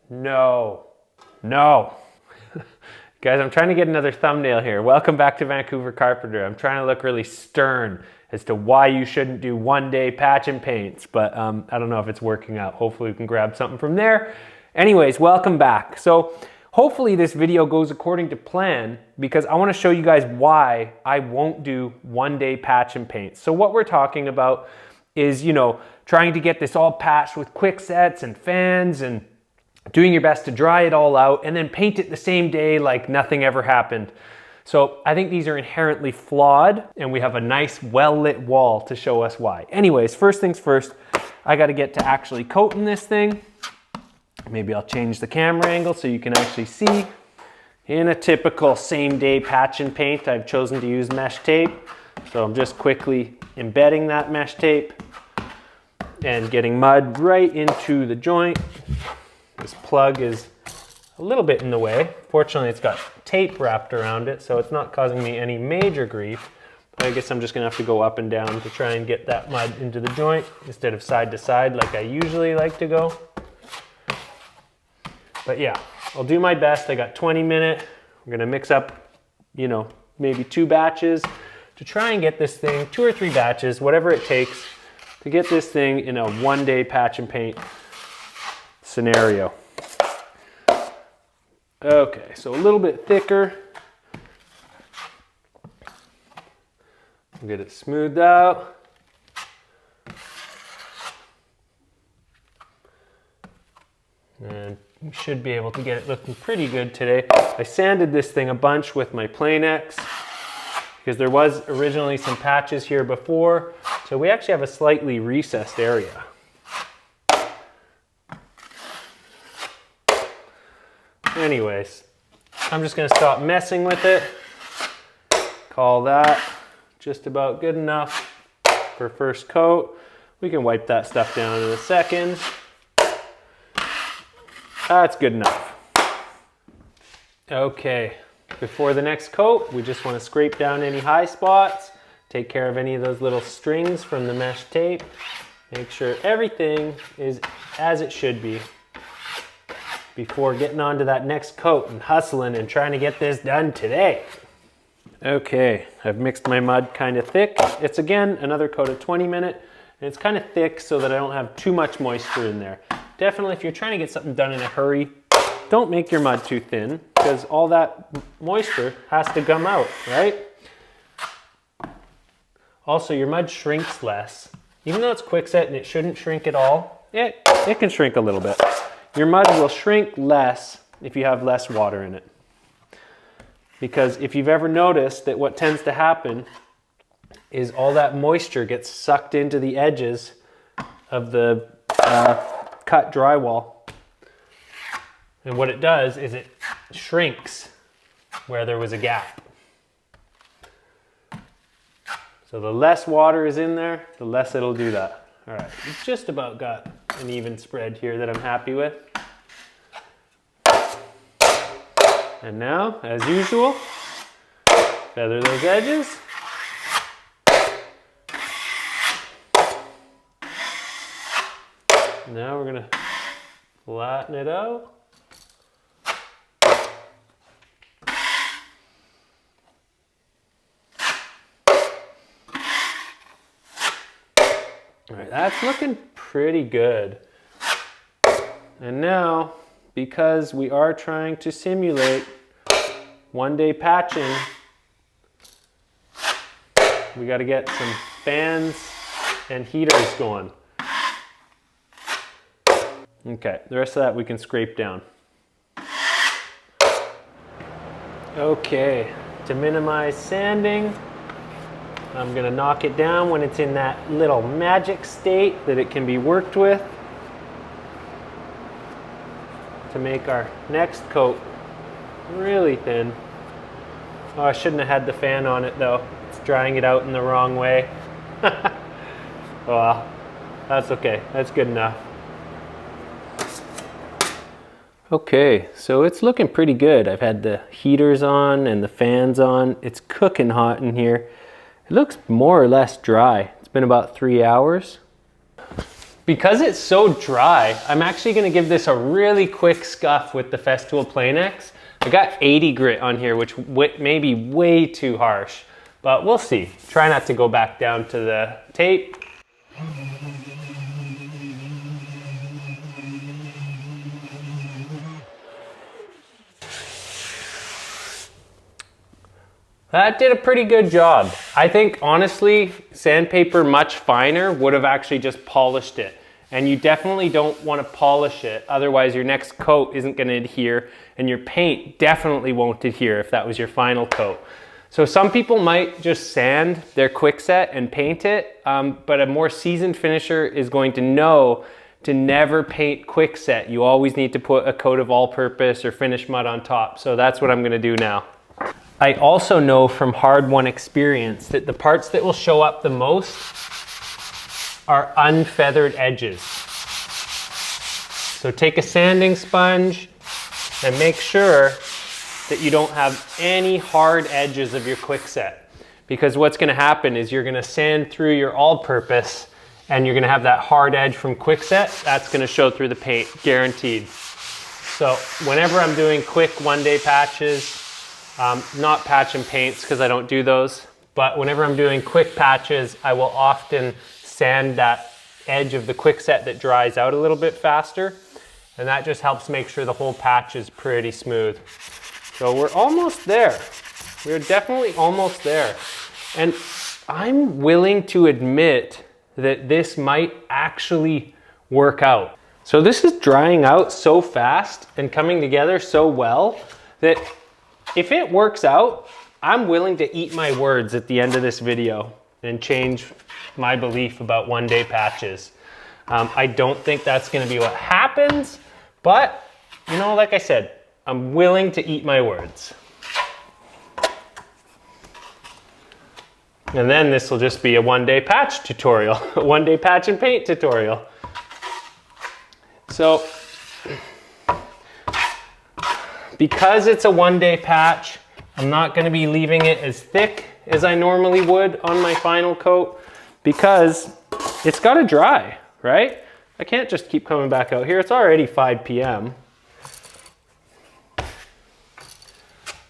No. Guys, I'm trying to get another thumbnail here. Welcome back to Vancouver Carpenter. I'm trying to look really stern as to why you shouldn't do one-day patch and paints, but I don't know if it's working out. Hopefully we can grab something from there. Anyways, welcome back. So hopefully this video goes according to plan because I want to show you guys why I won't do one-day patch and paint. So what we're talking about is, trying to get this all patched with quick sets and fans and doing your best to dry it all out and then paint it the same day like nothing ever happened. So I think these are inherently flawed and we have a nice well-lit wall to show us why. Anyways, first things first, I got to get to actually coating this thing. Maybe I'll change the camera angle so you can actually see. In a typical same day patch and paint, I've chosen to use mesh tape. So I'm just quickly embedding that mesh tape and getting mud right into the joint. This plug is a little bit in the way. Fortunately, it's got tape wrapped around it, so it's not causing me any major grief. But I guess I'm just gonna have to go up and down to try and get that mud into the joint instead of side to side like I usually like to go. But yeah, I'll do my best. I got 20 minutes. We're gonna mix up, maybe 2 batches to try and get this thing, 2 or 3 batches, whatever it takes to get this thing in a one-day patch and paint scenario. Okay, so a little bit thicker. Get it smoothed out. And we should be able to get it looking pretty good today. I sanded this thing a bunch with my Plane-X because there was originally some patches here before. So we actually have a slightly recessed area. Anyways, I'm just gonna stop messing with it. Call that just about good enough for first coat. We can wipe that stuff down in a second. That's good enough. Okay, before the next coat, we just wanna scrape down any high spots, take care of any of those little strings from the mesh tape, make sure everything is as it should be before getting on to that next coat and hustling and trying to get this done today. Okay, I've mixed my mud kind of thick. It's again, another coat of 20 minutes, and it's kind of thick so that I don't have too much moisture in there. Definitely, if you're trying to get something done in a hurry, don't make your mud too thin because all that moisture has to come out, right? Also, your mud shrinks less. Even though it's quickset and it shouldn't shrink at all, it can shrink a little bit. Your mud will shrink less if you have less water in it. Because if you've ever noticed that what tends to happen is all that moisture gets sucked into the edges of the cut drywall. And what it does is it shrinks where there was a gap. So the less water is in there, the less it'll do that. All right, we've just about got an even spread here that I'm happy with. And now, as usual, feather those edges. Now we're gonna flatten it out. All right, that's looking pretty good. And now, because we are trying to simulate one-day patching, we got to get some fans and heaters going. Okay, the rest of that we can scrape down. Okay, to minimize sanding, I'm gonna knock it down when it's in that little magic state that it can be worked with to make our next coat really thin. Oh, I shouldn't have had the fan on it though. It's drying it out in the wrong way. Well, that's okay. That's good enough. Okay, so it's looking pretty good. I've had the heaters on and the fans on. It's cooking hot in here. It looks more or less dry. It's been about 3 hours. Because it's so dry, I'm actually gonna give this a really quick scuff with the Festool Planex. I got 80 grit on here, which may be way too harsh, but we'll see. Try not to go back down to the tape. That did a pretty good job. I think honestly, sandpaper much finer would have actually just polished it. And you definitely don't want to polish it, otherwise your next coat isn't going to adhere, and your paint definitely won't adhere if that was your final coat. So some people might just sand their Kwikset and paint it, but a more seasoned finisher is going to know to never paint Kwikset. You always need to put a coat of all-purpose or finish mud on top. So that's what I'm going to do now. I also know from hard-won experience that the parts that will show up the most are unfeathered edges. So take a sanding sponge and make sure that you don't have any hard edges of your Kwikset. Because what's gonna happen is you're gonna sand through your all-purpose and you're gonna have that hard edge from Kwikset. That's gonna show through the paint, guaranteed. So whenever I'm doing quick one-day patches, not patch and paints because I don't do those, but whenever I'm doing quick patches, I will often sand that edge of the Kwikset that dries out a little bit faster, and that just helps make sure the whole patch is pretty smooth. So we're almost there. We're definitely almost there. And I'm willing to admit that this might actually work out. So this is drying out so fast and coming together so well that if it works out, I'm willing to eat my words at the end of this video and change my belief about one-day patches. I don't think that's gonna be what happens, but you know, like I said, I'm willing to eat my words. And then this will just be a one-day patch tutorial, a one-day patch and paint tutorial. So, because it's a one-day patch, I'm not gonna be leaving it as thick as I normally would on my final coat because it's gotta dry, right? I can't just keep coming back out here. It's already 5 p.m.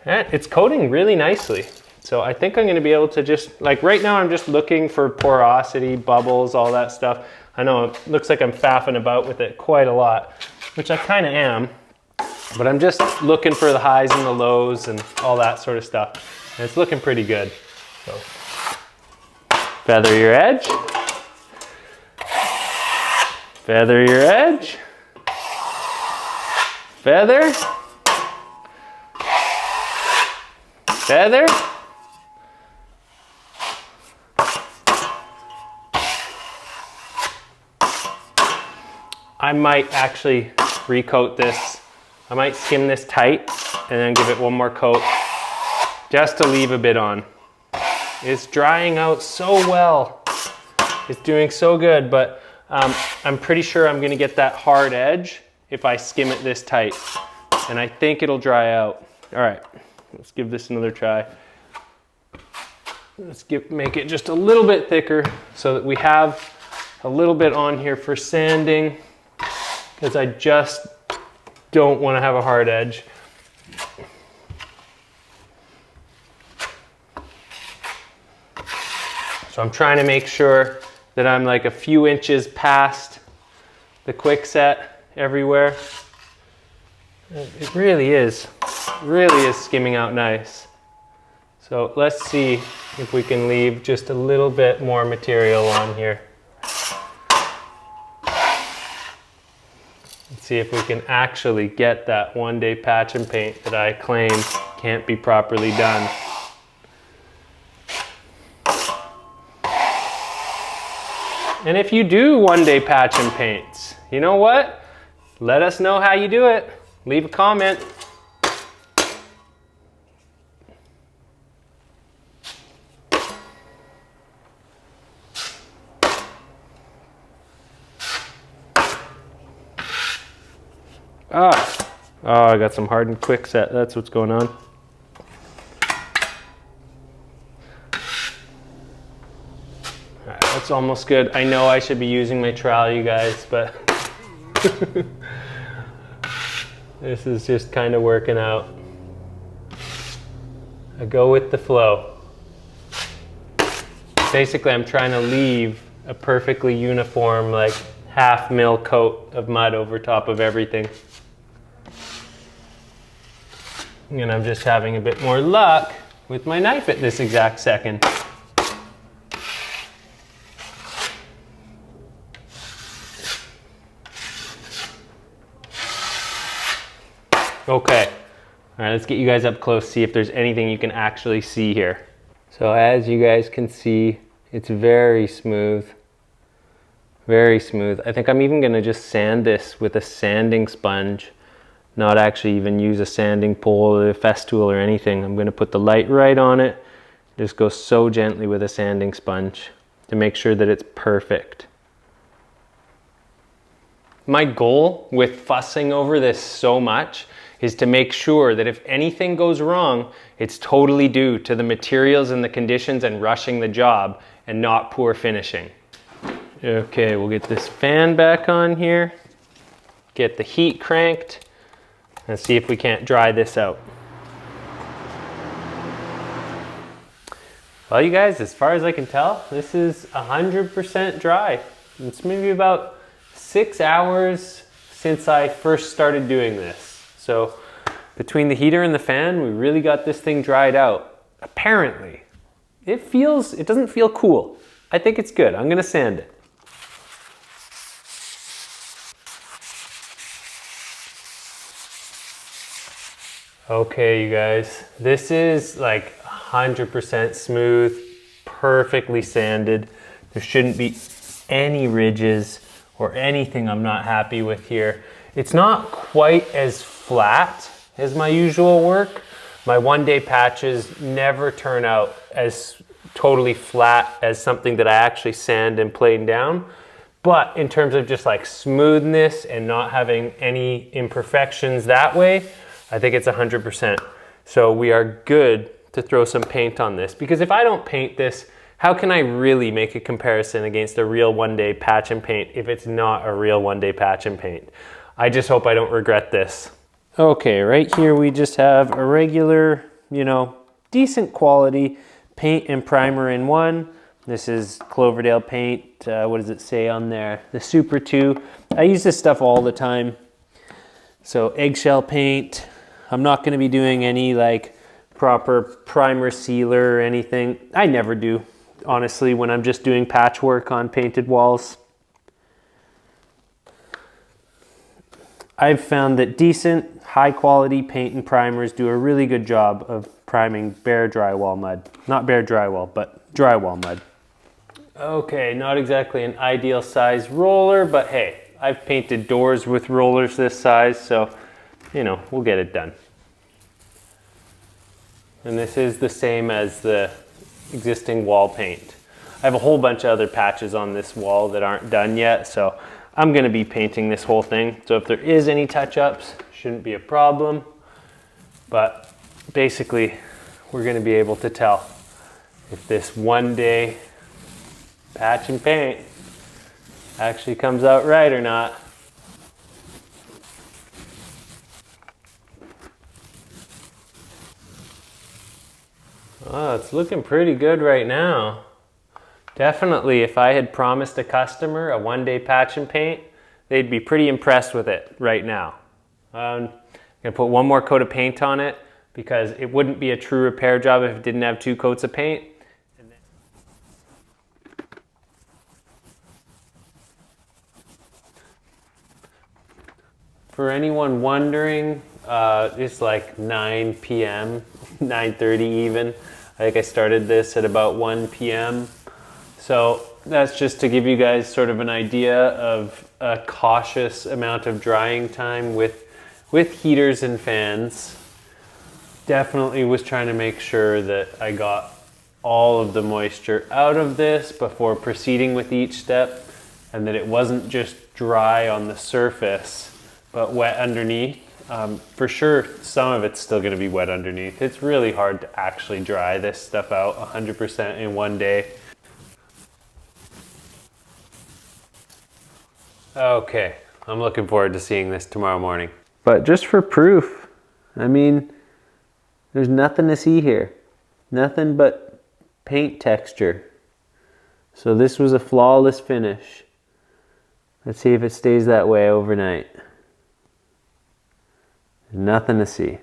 And it's coating really nicely. So I think I'm gonna be able to just, like right now I'm just looking for porosity, bubbles, all that stuff. I know it looks like I'm faffing about with it quite a lot, which I kinda am. But I'm just looking for the highs and the lows and all that sort of stuff. And it's looking pretty good. So, feather your edge. Feather your edge. Feather. Feather. I might actually recoat this. I might skim this tight and then give it one more coat just to leave a bit on. It's drying out so well. It's doing so good, but I'm pretty sure I'm gonna get that hard edge if I skim it this tight. And I think it'll dry out. All right, let's give this another try. Let's make it just a little bit thicker so that we have a little bit on here for sanding, because I just don't want to have a hard edge. So I'm trying to make sure that I'm like a few inches past the Kwikset everywhere. It really is skimming out nice. So let's see if we can leave just a little bit more material on here. Let's see if we can actually get that one-day patch and paint that I claim can't be properly done. And if you do one-day patch and paints, you know what? Let us know how you do it. Leave a comment. Oh, I got some hardened Kwikset. That's what's going on. All right, It's almost good. I know I should be using my trowel, you guys, but this is just kind of working out. I go with the flow. Basically, I'm trying to leave a perfectly uniform, like half mil coat of mud over top of everything. And I'm just having a bit more luck with my knife at this exact second. Okay, all right, let's get you guys up close, see if there's anything you can actually see here. So as you guys can see, it's very smooth, very smooth. I think I'm even gonna just sand this with a sanding sponge, not actually even use a sanding pole or a festool or anything. I'm gonna put the light right on it, just go so gently with a sanding sponge to make sure that it's perfect. My goal with fussing over this so much is to make sure that if anything goes wrong, it's totally due to the materials and the conditions and rushing the job and not poor finishing. Okay, we'll get this fan back on here, get the heat cranked, and see if we can't dry this out. Well, you guys, as far as I can tell, this is 100% dry. It's maybe about 6 hours since I first started doing this. So between the heater and the fan, we really got this thing dried out. Apparently, it doesn't feel cool. I think it's good. I'm gonna sand it. Okay, you guys, this is like 100% smooth, perfectly sanded. There shouldn't be any ridges or anything I'm not happy with here. It's not quite as flat as my usual work. My one-day patches never turn out as totally flat as something that I actually sand and plane down. But in terms of just like smoothness and not having any imperfections that way, I think it's 100%. So we are good to throw some paint on this, because if I don't paint this, how can I really make a comparison against a real one-day patch and paint if it's not a real one-day patch and paint? I just hope I don't regret this. Okay, right here we just have a regular, decent quality paint and primer in one. This is Cloverdale paint. What does it say on there? The Super 2. I use this stuff all the time. So eggshell paint. I'm not gonna be doing any like proper primer sealer or anything. I never do, honestly, when I'm just doing patchwork on painted walls. I've found that decent, high quality paint and primers do a really good job of priming bare drywall mud. Not bare drywall, but drywall mud. Okay, not exactly an ideal size roller, but hey, I've painted doors with rollers this size, so, we'll get it done. And this is the same as the existing wall paint. I have a whole bunch of other patches on this wall that aren't done yet, so I'm gonna be painting this whole thing. So if there is any touch-ups, shouldn't be a problem. But basically, we're gonna be able to tell if this one-day patch and paint actually comes out right or not. Oh, it's looking pretty good right now. Definitely, if I had promised a customer a one-day patch and paint, they'd be pretty impressed with it right now. I'm gonna put one more coat of paint on it because it wouldn't be a true repair job if it didn't have 2 coats of paint. For anyone wondering, it's like 9 p.m., 9:30 even. I think I started this at about 1 p.m. So that's just to give you guys sort of an idea of a cautious amount of drying time with heaters and fans. Definitely was trying to make sure that I got all of the moisture out of this before proceeding with each step, and that it wasn't just dry on the surface but wet underneath. For sure, some of it's still gonna be wet underneath. It's really hard to actually dry this stuff out 100% in one day. Okay, I'm looking forward to seeing this tomorrow morning. But just for proof, I mean, there's nothing to see here. Nothing but paint texture. So this was a flawless finish. Let's see if it stays that way overnight. There's nothing to see.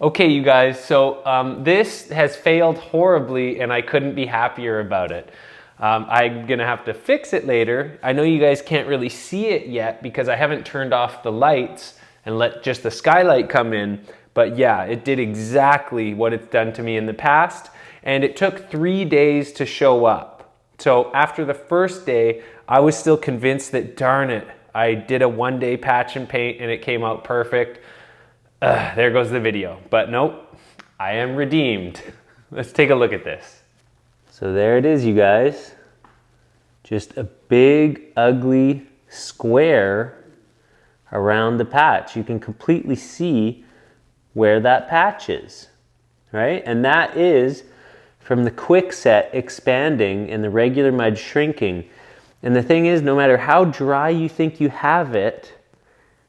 Okay, you guys, so this has failed horribly and I couldn't be happier about it. I'm gonna have to fix it later. I know you guys can't really see it yet because I haven't turned off the lights and let just the skylight come in. But yeah, it did exactly what it's done to me in the past, and it took 3 days to show up. So after the first day, I was still convinced that, darn it, I did a 1-day patch and paint and it came out perfect. There goes the video. But nope, I am redeemed. Let's take a look at this. So there it is, you guys. Just a big, ugly square around the patch. You can completely see where that patch is, right? And that is from the Kwikset expanding and the regular mud shrinking. And the thing is, no matter how dry you think you have it,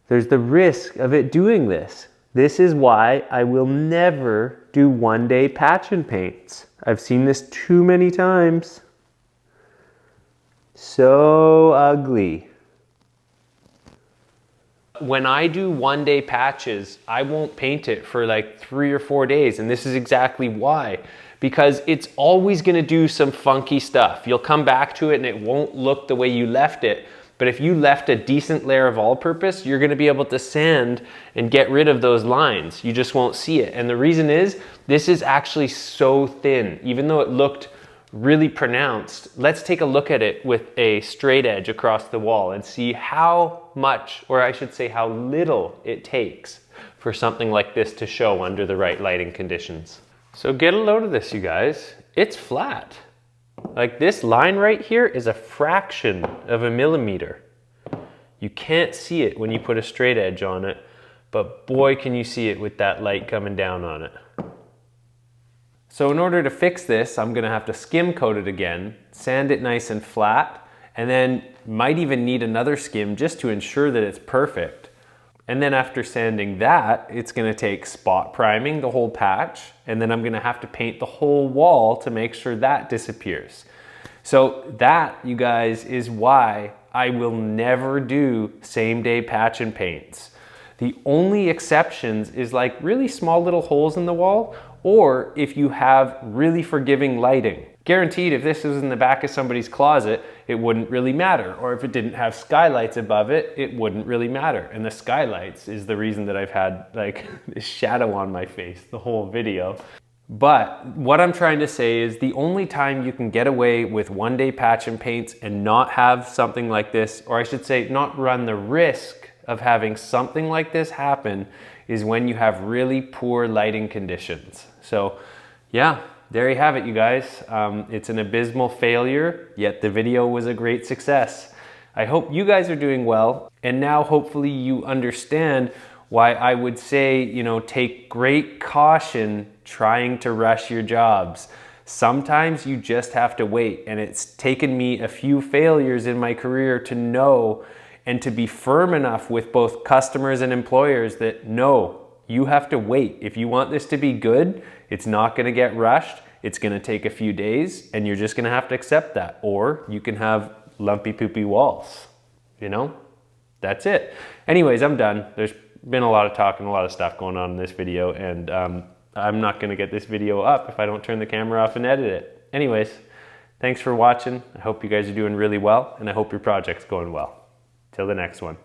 there's the risk of it doing this. This is why I will never do 1-day patch and paints. I've seen this too many times. So ugly. When I do 1-day patches, I won't paint it for like 3 or 4 days, and this is exactly why. Because it's always gonna do some funky stuff. You'll come back to it and it won't look the way you left it. But if you left a decent layer of all-purpose, you're gonna be able to sand and get rid of those lines. You just won't see it. And the reason is, this is actually so thin. Even though it looked really pronounced, let's take a look at it with a straight edge across the wall and see how much, or I should say how little it takes for something like this to show under the right lighting conditions. So get a load of this, you guys. It's flat. Like this line right here is a fraction of a millimeter. You can't see it when you put a straight edge on it, but boy, can you see it with that light coming down on it. So in order to fix this, I'm gonna have to skim coat it again, sand it nice and flat, and then might even need another skim just to ensure that it's perfect. And then after sanding that, it's gonna take spot priming the whole patch, and then I'm gonna have to paint the whole wall to make sure that disappears. So that, you guys, is why I will never do same-day patch and paints. The only exceptions is like really small little holes in the wall, or if you have really forgiving lighting. Guaranteed, if this was in the back of somebody's closet, it wouldn't really matter. Or if it didn't have skylights above it, it wouldn't really matter. And the skylights is the reason that I've had like this shadow on my face the whole video. But what I'm trying to say is the only time you can get away with 1-day patch and paints and not have something like this, or I should say not run the risk of having something like this happen, is when you have really poor lighting conditions. So yeah, there you have it, you guys. It's an abysmal failure, yet the video was a great success. I hope you guys are doing well, and now hopefully you understand why I would say, you know, take great caution trying to rush your jobs. Sometimes you just have to wait, and it's taken me a few failures in my career to know and to be firm enough with both customers and employers that no, you have to wait. If you want this to be good, it's not gonna get rushed. It's gonna take a few days and you're just gonna have to accept that. Or you can have lumpy poopy walls, you know? That's it. Anyways, I'm done. There's been a lot of talk and a lot of stuff going on in this video, and I'm not gonna get this video up if I don't turn the camera off and edit it. Anyways, thanks for watching. I hope you guys are doing really well, and I hope your project's going well. Till the next one.